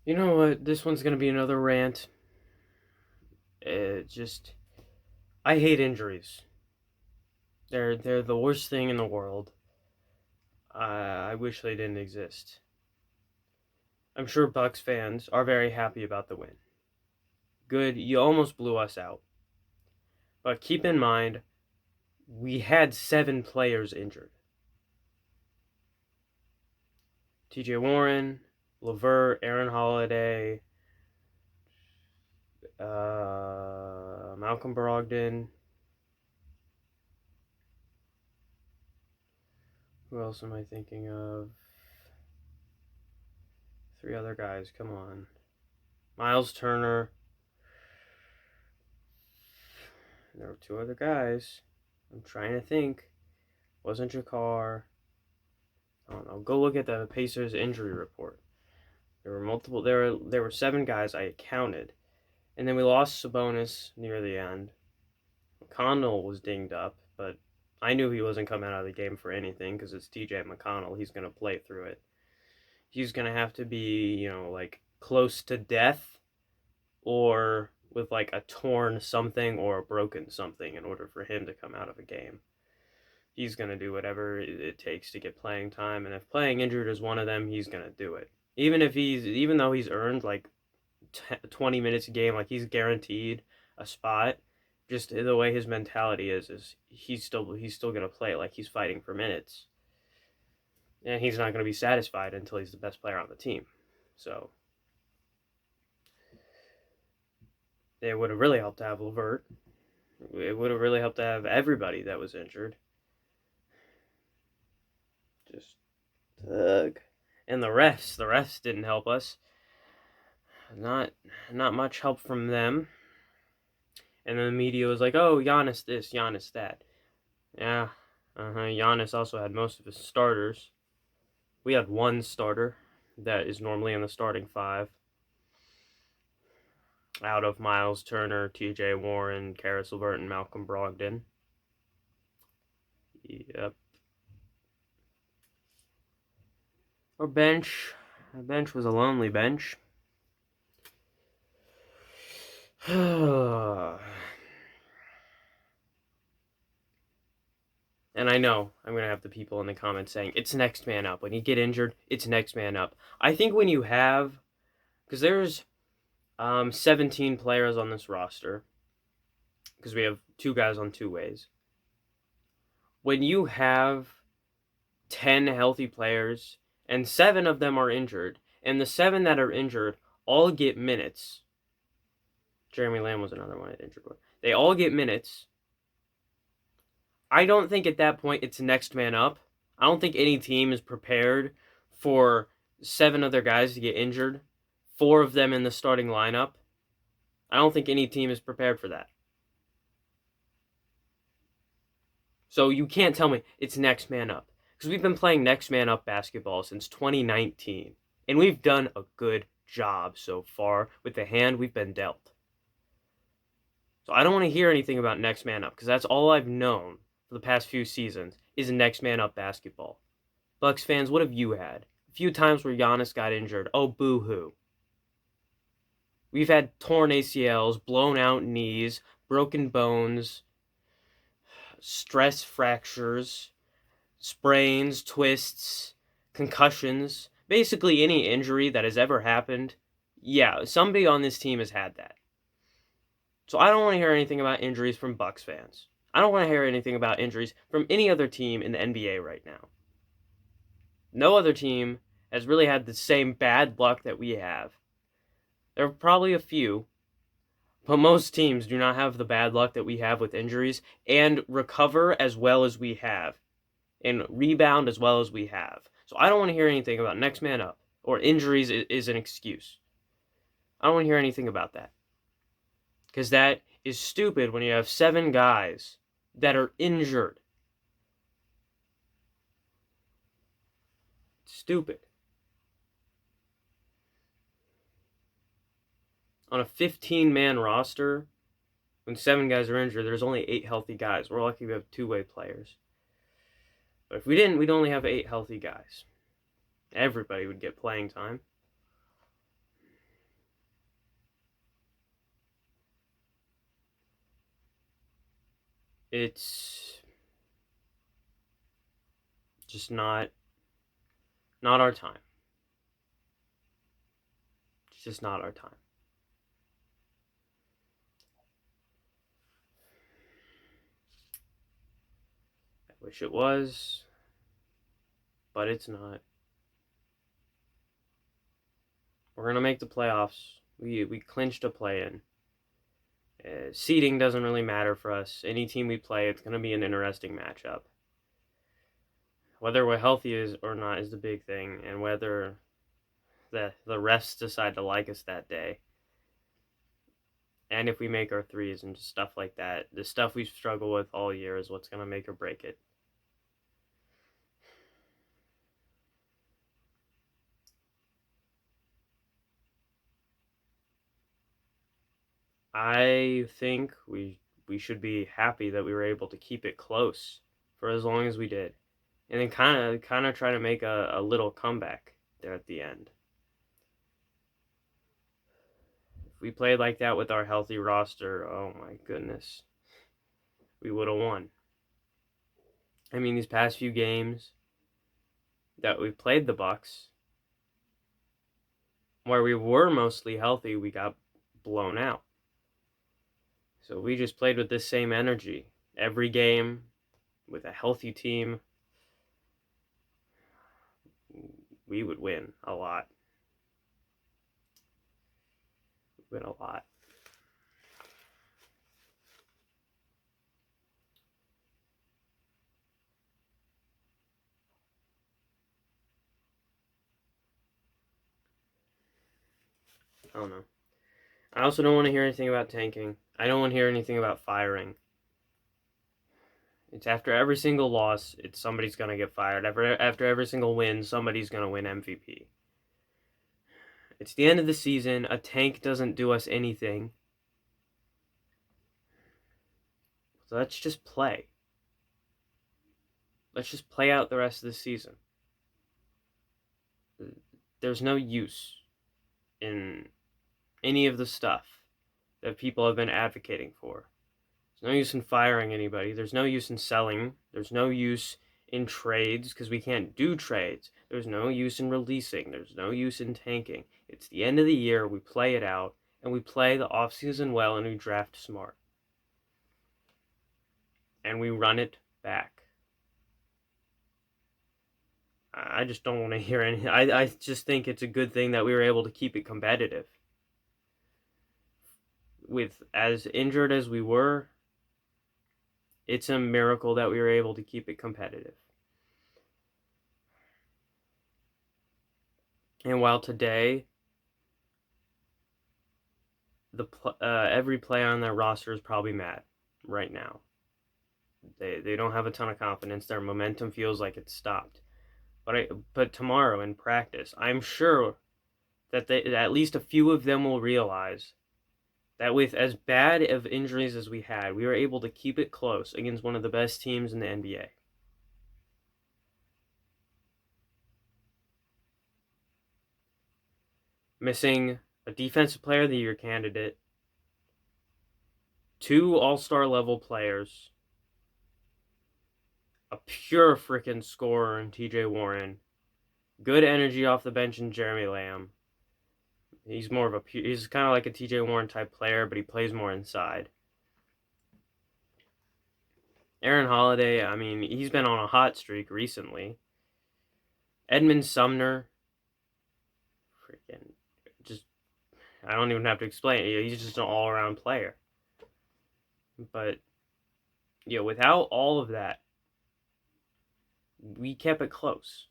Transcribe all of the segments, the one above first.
You know what? This one's gonna be another rant. It just, I hate injuries. They're the worst thing in the world. I wish they didn't exist. I'm sure Bucks fans are very happy about the win. Good, you almost blew us out. But keep in mind, we had 7 players injured. T.J. Warren, LeVert, Aaron Holiday, Malcolm Brogdon. Who else am I thinking of? 3 other guys. Come on. Miles Turner. There were 2 other guys. I'm trying to think. Wasn't Jakar. I don't know. Go look at the Pacers injury report. There were multiple. There were 7 guys I counted, and then we lost Sabonis near the end. McConnell was dinged up, but I knew he wasn't coming out of the game for anything because it's T.J. McConnell. He's gonna play through it. He's gonna have to be, like close to death, or with like a torn something or a broken something in order for him to come out of a game. He's going to do whatever it takes to get playing time, and if playing injured is one of them, he's going to do it. Even though he's earned like 20 minutes a game, like he's guaranteed a spot, just the way his mentality is he's still going to play like he's fighting for minutes. And he's not going to be satisfied until he's the best player on the team. So it would have really helped to have LeVert. It would have really helped to have everybody that was injured. Just ugh. And the refs didn't help us. Not much help from them. And then the media was like, "Oh, Giannis this, Giannis that." Yeah, Giannis also had most of his starters. We had one starter that is normally in the starting 5. Out of Miles Turner, T.J. Warren, Caris LeVert, and Malcolm Brogdon. Yep. Our bench was a lonely bench. And I know I'm going to have the people in the comments saying, it's next man up. When you get injured, it's next man up. I think when you have, because there's 17 players on this roster, because we have 2 guys on 2 ways. When you have 10 healthy players, and 7 of them are injured, and the 7 that are injured all get minutes. Jeremy Lamb was another one injured one. They all get minutes. I don't think at that point it's next man up. I don't think any team is prepared for 7 other guys to get injured, 4 of them in the starting lineup. I don't think any team is prepared for that. So you can't tell me it's next man up. Because we've been playing next man up basketball since 2019. And we've done a good job so far with the hand we've been dealt. So I don't want to hear anything about next man up, because that's all I've known for the past few seasons is next man up basketball. Bucks fans, what have you had? A few times where Giannis got injured. Oh, boo-hoo. We've had torn ACLs, blown out knees, broken bones, stress fractures, sprains, twists, concussions. Basically any injury that has ever happened. Yeah, somebody on this team has had that. So I don't want to hear anything about injuries from Bucks fans. I don't want to hear anything about injuries from any other team in the NBA right now. No other team has really had the same bad luck that we have. There are probably a few, but most teams do not have the bad luck that we have with injuries and recover as well as we have and rebound as well as we have. So I don't want to hear anything about next man up or injuries is an excuse. I don't want to hear anything about that. Because that is stupid when you have 7 guys that are injured. Stupid. On a 15-man roster, when 7 guys are injured, there's only 8 healthy guys. We're lucky we have 2-way players. But if we didn't, we'd only have 8 healthy guys. Everybody would get playing time. it's just not our time. It's just not our time. I wish it was, but it's not. We're gonna make the playoffs. We clinched a play-in. Seeding doesn't really matter for us. Any team we play, it's gonna be an interesting matchup. Whether we're healthy or not is the big thing, and whether the refs decide to like us that day. And if we make our threes and just stuff like that, the stuff we've struggled with all year is what's gonna make or break it. I think we should be happy that we were able to keep it close for as long as we did, and then kind of try to make a little comeback there at the end. If we played like that with our healthy roster, oh my goodness, we would have won. I mean, these past few games that we played the Bucks, where we were mostly healthy, we got blown out. So we just played with this same energy every game with a healthy team. We would win a lot. Win a lot. I don't know. I also don't want to hear anything about tanking. I don't want to hear anything about firing. It's after every single loss, it's somebody's gonna get fired. After every single win, somebody's gonna win MVP. It's the end of the season. A tank doesn't do us anything. So let's just play. Let's just play out the rest of the season. There's no use in any of the stuff that people have been advocating for. There's no use in firing anybody. There's no use in selling. There's no use in trades because we can't do trades. There's no use in releasing. There's no use in tanking. It's the end of the year. We play it out, and we play the offseason well, and we draft smart. And we run it back. I just don't want to hear any. I just think it's a good thing that we were able to keep it competitive. With as injured as we were, it's a miracle that we were able to keep it competitive. And while today, every player on their roster is probably mad right now. They don't have a ton of confidence. Their momentum feels like it's stopped. But tomorrow in practice, I'm sure that at least a few of them will realize that with as bad of injuries as we had, we were able to keep it close against one of the best teams in the NBA. Missing a Defensive Player of the Year candidate, 2 All-Star level players, a pure freaking scorer in TJ Warren, good energy off the bench in Jeremy Lamb. He's kind of like a TJ Warren type player, but he plays more inside. Aaron Holiday, I mean, he's been on a hot streak recently. Edmund Sumner, freaking, just, I don't even have to explain it. He's just an all-around player. But, without all of that, we kept it close.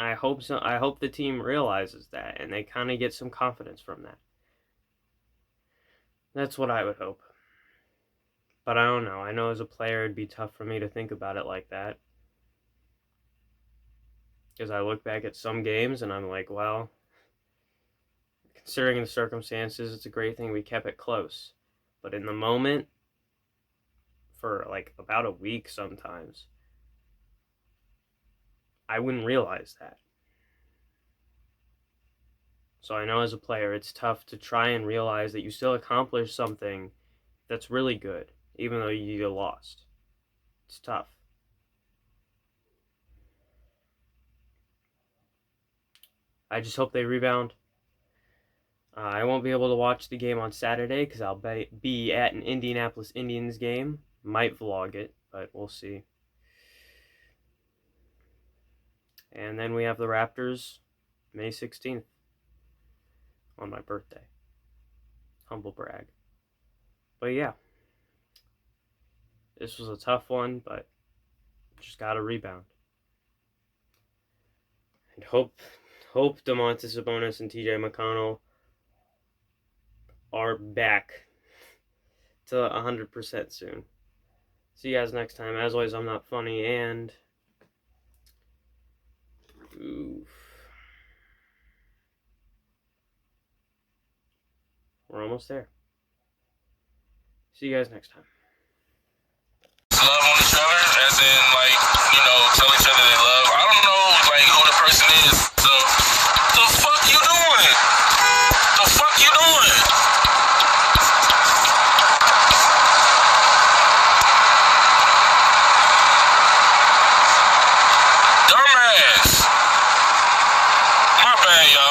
I hope so. I hope the team realizes that and they kind of get some confidence from that. That's what I would hope. But I don't know. I know as a player it'd be tough for me to think about it like that. Because I look back at some games and I'm like, well, considering the circumstances, it's a great thing we kept it close. But in the moment, for like about a week sometimes, I wouldn't realize that. So I know as a player, it's tough to try and realize that you still accomplished something that's really good even though you lost. It's tough. I just hope they rebound. I won't be able to watch the game on Saturday because I'll be at an Indianapolis Indians game. Might vlog it, but we'll see. And then we have the Raptors May 16th on my birthday. Humble brag. But yeah, this was a tough one, but just got to rebound. And hope Domantas Sabonis and TJ McConnell are back to 100% soon. See you guys next time. As always, I'm not funny, and we're almost there. See you guys next time. Love on each other, as in, like, you know, tell each other they love. I don't know, like, who the person is, so the fuck you doing? The fuck you doing? Dumbass. My bad, y'all.